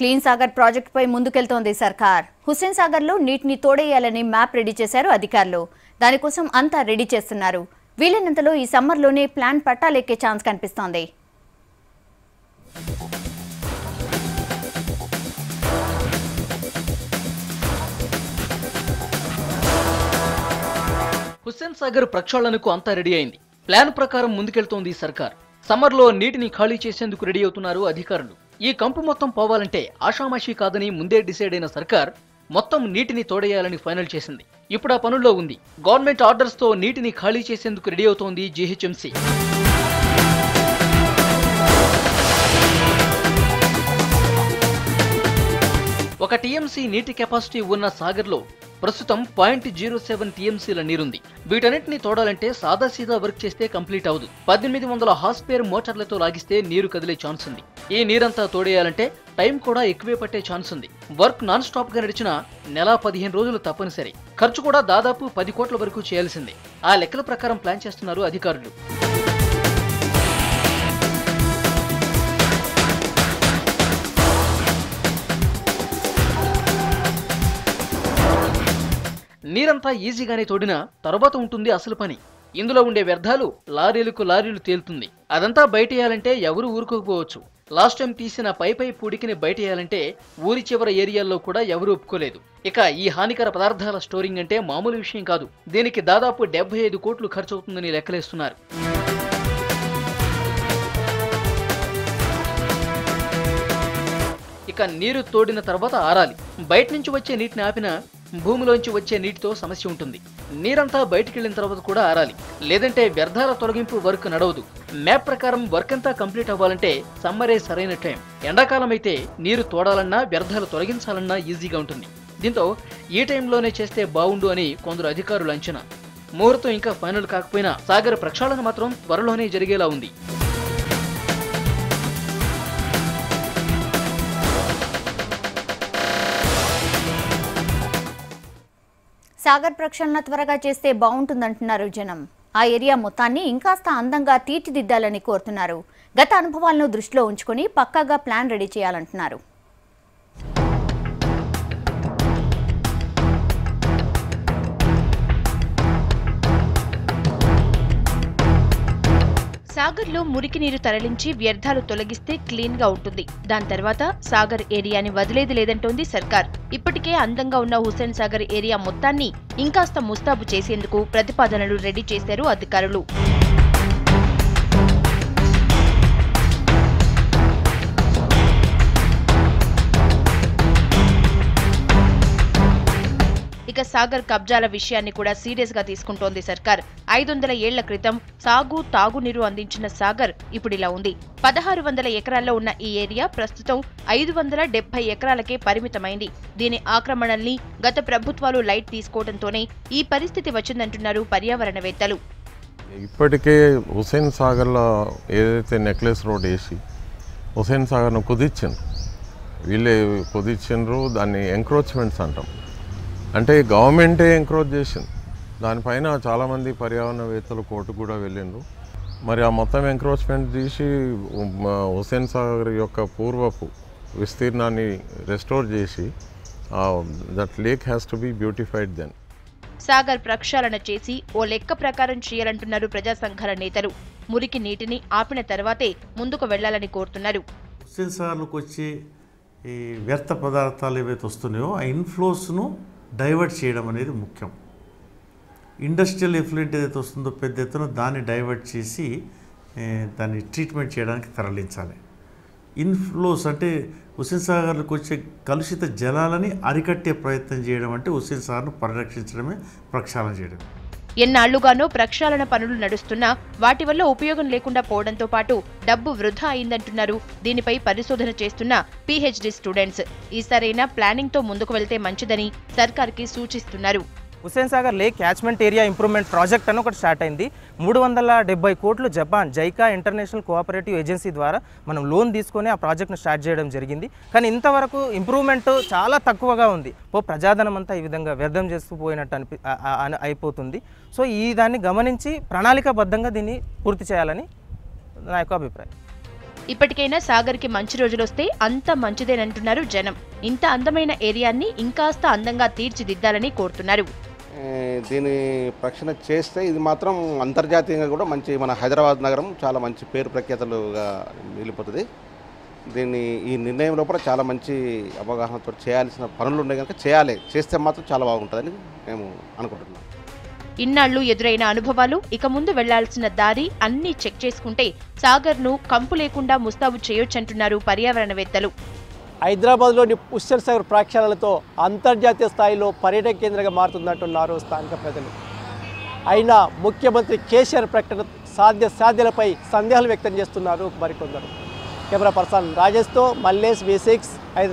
Clean Sagar ప్రాజెక్టుపై ముందుకెళ్తోంది సర్కార్. హుస్సేన్ సాగర్లో నీటిని తోడేయాలని మ్యాప్ రెడీ చేశారు అధికారులు. దానికోసం అంతా రెడీ చేస్తున్నారు. వీలైనంతలో ఈ సమ్మర్లోనే ప్లాన్ పట్టాలెక్కే ఛాన్స్ కనిపిస్తోంది. హుస్సేన్ సాగర్ ప్రక్షాళనకు అంతా రెడీ అయింది. ప్లాన్ ప్రకారం ముందుకెళ్తోంది సర్కార్. సమ్మర్లో నీటిని ఖాళీ చేసేందుకు రెడీ అవుతున్నారు అధికారులు. ఈ కంపు మొత్తం పోవాలంటే ఆషామాషీ కాదని ముందే డిసైడ్ అయిన సర్కార్ మొత్తం నీటిని తోడేయాలని ఫైనల్ చేసింది. ఇప్పుడు ఆ పనుల్లో ఉంది. గవర్నమెంట్ ఆర్డర్స్ తో నీటిని ఖాళీ చేసేందుకు రెడీ అవుతోంది జీహెచ్ఎంసీ. ఒక టీఎంసీ నీటి కెపాసిటీ ఉన్న సాగర్లో ప్రస్తుతం 0.07 టీఎంసీల నీరుంది. వీటన్నిటిని తోడాలంటే సాదాసీదా వర్క్ చేస్తే కంప్లీట్ అవదు. 1800 హార్స్పేర్ మోటార్లతో లాగిస్తే నీరు కదిలే ఛాన్స్ ఉంది. ఈ నీరంతా తోడేయాలంటే టైం కూడా ఎక్కువే పట్టే ఛాన్స్ ఉంది. వర్క్ నాన్ స్టాప్ గా నడిచిన నెల 15 రోజులు తప్పనిసరి. ఖర్చు కూడా దాదాపు 10 కోట్ల వరకు చేయాల్సిందే. ఆ లెక్కల ప్రకారం ప్లాన్ చేస్తున్నారు అధికారులు. నీరంతా ఈజీగానే తోడినా తర్వాత ఉంటుంది అసలు పని. ఇందులో ఉండే వ్యర్థాలు లారీలకు లారీలు తేలుతుంది. అదంతా బయటేయాలంటే ఎవరు ఊరుకోకపోవచ్చు. లాస్ట్ టైం తీసిన పై పూడికిని బయటేయాలంటే ఊరి చివర ఏరియాల్లో కూడా ఎవరు ఒప్పుకోలేదు. ఇక ఈ హానికర పదార్థాల స్టోరింగ్ అంటే మామూలు విషయం కాదు. దీనికి దాదాపు 75 కోట్లు ఖర్చు అవుతుందని లెక్కలేస్తున్నారు. ఇక నీరు తోడిన తర్వాత ఆరాలి. బయట నుంచి వచ్చే నీటిని ఆపినా భూమిలోంచి వచ్చే నీటితో సమస్య ఉంటుంది. నీరంతా బయటికెళ్లిన తర్వాత కూడా ఆరాలి. లేదంటే వ్యర్థాల తొలగింపు వర్క్ నడవదు. మ్యాప్ ప్రకారం వర్క్ అంతా కంప్లీట్ అవ్వాలంటే సమ్మరే సరైన టైం. ఎండాకాలం అయితే నీరు తోడాలన్నా వ్యర్థాలు తొలగించాలన్నా ఈజీగా ఉంటుంది. దీంతో ఈ టైంలోనే చేస్తే బాగుండు అని కొందరు అధికారులు అంచనా. ముహూర్తం ఇంకా ఫైనల్ కాకపోయినా సాగర్ ప్రక్షాళన మాత్రం త్వరలోనే జరిగేలా ఉంది. సాగర్ ప్రక్షాళన త్వరగా చేస్తే బాగుంటుందంటున్నారు జనం. ఆ ఏరియా మొత్తాన్ని ఇంకాస్త అందంగా తీర్చిదిద్దాలని కోరుతున్నారు. గత అనుభవాలను దృష్టిలో ఉంచుకొని పక్కాగా ప్లాన్ రెడీ చేయాలంటున్నారు. సాగర్లో మురికి నీరు తరలించి వ్యర్థాలు తొలగిస్తే క్లీన్ గా ఉంటుంది. దాని తర్వాత సాగర్ ఏరియాని వదిలేది లేదంటోంది సర్కార్. ఇప్పటికే అందంగా ఉన్న హుస్సేన్ సాగర్ ఏరియా మొత్తాన్ని ఇంకాస్త ముస్తాబు చేసేందుకు ప్రతిపాదనలు రెడీ చేశారు అధికారులు. ఇక సాగర్ కబ్జాల విషయాన్ని కూడా సీరియస్ గా తీసుకుంటోంది సర్కార్. 500 ఏళ్ల క్రితం సాగు తాగునీరు అందించిన సాగర్ ఇప్పుడిలా ఉంది. 1600 ఎకరాల్లో ఉన్న ఈ ఏరియా ప్రస్తుతం 570 ఎకరాలకే పరిమితమైంది. దీని ఆక్రమణల్ని గత ప్రభుత్వాలు లైట్ తీసుకోవడంతోనే ఈ పరిస్థితి వచ్చిందంటున్నారు పర్యావరణవేత్తలు. ఇప్పటికే హుస్సేన్ సాగర్లో ఏదైతే నెక్లెస్ రోడ్ వేసి హుస్సేన్ సాగర్ను కుదిర్చిండ్రు, వీళ్ళే కుదిర్చిండ్రు. దాన్ని ఎంక్రోచ్మెంట్స్ అంటాం. అంటే గవర్నమెంటే ఎంకరేజ్ చేసింది. దానిపైన చాలామంది పర్యావరణవేత్తలు కోర్టుకు కూడా వెళ్ళిండ్రు. మరి ఆ మొత్తం ఎంక్రోచ్మెంట్ తీసి హుస్సేన్ సాగర్ యొక్క పూర్వపు విస్తీర్ణాన్ని రెస్టోర్ చేసి that lake has to be beautified then. Sagar ప్రక్షాళన చేసి ఓ లెక్క ప్రకారం చేయాలంటున్నారు ప్రజా సంఘాల నేతలు. మురికి నీటిని ఆపిన తర్వాతే ముందుకు వెళ్లాలని కోరుతున్నారు. హుస్సేన్ సాగర్లోకి వచ్చే ఈ వ్యర్థ పదార్థాలు ఏవైతే వస్తున్నాయో ఆ ఇన్ఫ్లోస్ను డైవర్ట్ చేయడం అనేది ముఖ్యం. ఇండస్ట్రియల్ ఎఫ్లూయెంట్ ఏదైతే వస్తుందో పెద్ద ఎత్తున దాన్ని డైవర్ట్ చేసి దాన్ని ట్రీట్మెంట్ చేయడానికి తరలించాలి. ఇన్ఫ్లోస్ అంటే హుస్సేన్ సాగర్లకు వచ్చే కలుషిత జలాలని అరికట్టే ప్రయత్నం చేయడం అంటే హుస్సేన్ సాగర్ను పరిరక్షించడమే ప్రక్షాళన చేయడం. ఎన్నాళ్లుగానో ప్రక్షాళన పనులు నడుస్తున్నా వాటి వల్ల ఉపయోగం లేకుండా పోవడంతో పాటు డబ్బు వృధా అయిందంటున్నారు దీనిపై పరిశోధన చేస్తున్న పీహెచ్డీ స్టూడెంట్స్. ఈసారైనా ప్లానింగ్ తో ముందుకు వెళ్తే మంచిదని సర్కార్కి సూచిస్తున్నారు. Hussain Sagar lake catchment area improvement project అని ఒకటి స్టార్ట్ అయింది. 370 కోట్లు Japan JICA international cooperative agency ద్వారా మనం లోన్ తీసుకొని ఆ ప్రాజెక్ట్ను స్టార్ట్ చేయడం జరిగింది. కానీ ఇంతవరకు ఇంప్రూవ్మెంట్ చాలా తక్కువగా ఉంది. ప్రజాధనం అంతా ఈ విధంగా వ్యర్థం చేస్తూ పోయినట్టు అయిపోతుంది. సో ఈ దాన్ని గమనించి ప్రణాళికాబద్ధంగా దీన్ని పూర్తి చేయాలని నా యొక్క అభిప్రాయం. ఇప్పటికైనా సాగర్కి మంచి రోజులొస్తే అంత మంచిదేనంటున్నారు జనం. ఇంత అందమైన ఏరియాని ఇంకాస్త అందంగా తీర్చిదిద్దాలని కోరుతున్నారు. దీని ప్రక్షణ చేస్తే ఇది మాత్రం అంతర్జాతీయంగా కూడా మంచి, మన హైదరాబాద్ నగరం చాలా మంచి పేరు ప్రఖ్యాతలుగా మిగిలిపోతుంది. దీన్ని ఈ నిర్ణయం లోపల చాలా మంచి అవగాహనతో చేయాల్సిన పనులు ఉన్నాయి కనుక చేస్తే మాత్రం చాలా బాగుంటుందని మేము అనుకుంటున్నాం. ఇన్నాళ్లు ఎదురైన అనుభవాలు, ఇక ముందు వెళ్లాల్సిన దారి అన్నీ చెక్ చేసుకుంటే సాగర్ను కంపు లేకుండా ముస్తాబు చేయొచ్చంటున్నారు పర్యావరణవేత్తలు. హైదరాబాద్లోని హుస్సేన్ సాగర్ ప్రక్షాళనతో అంతర్జాతీయ స్థాయిలో పర్యాటక కేంద్రంగా మారుతుందంటున్నారు స్థానిక ప్రజలు. అయినా ముఖ్యమంత్రి కేసీఆర్ ప్రకటన సాధ్యాలపై సందేహాలు వ్యక్తం చేస్తున్నారు మరికొందరు. కెమెరా పర్సన్ రాజేష్తో మల్లేష్ V6.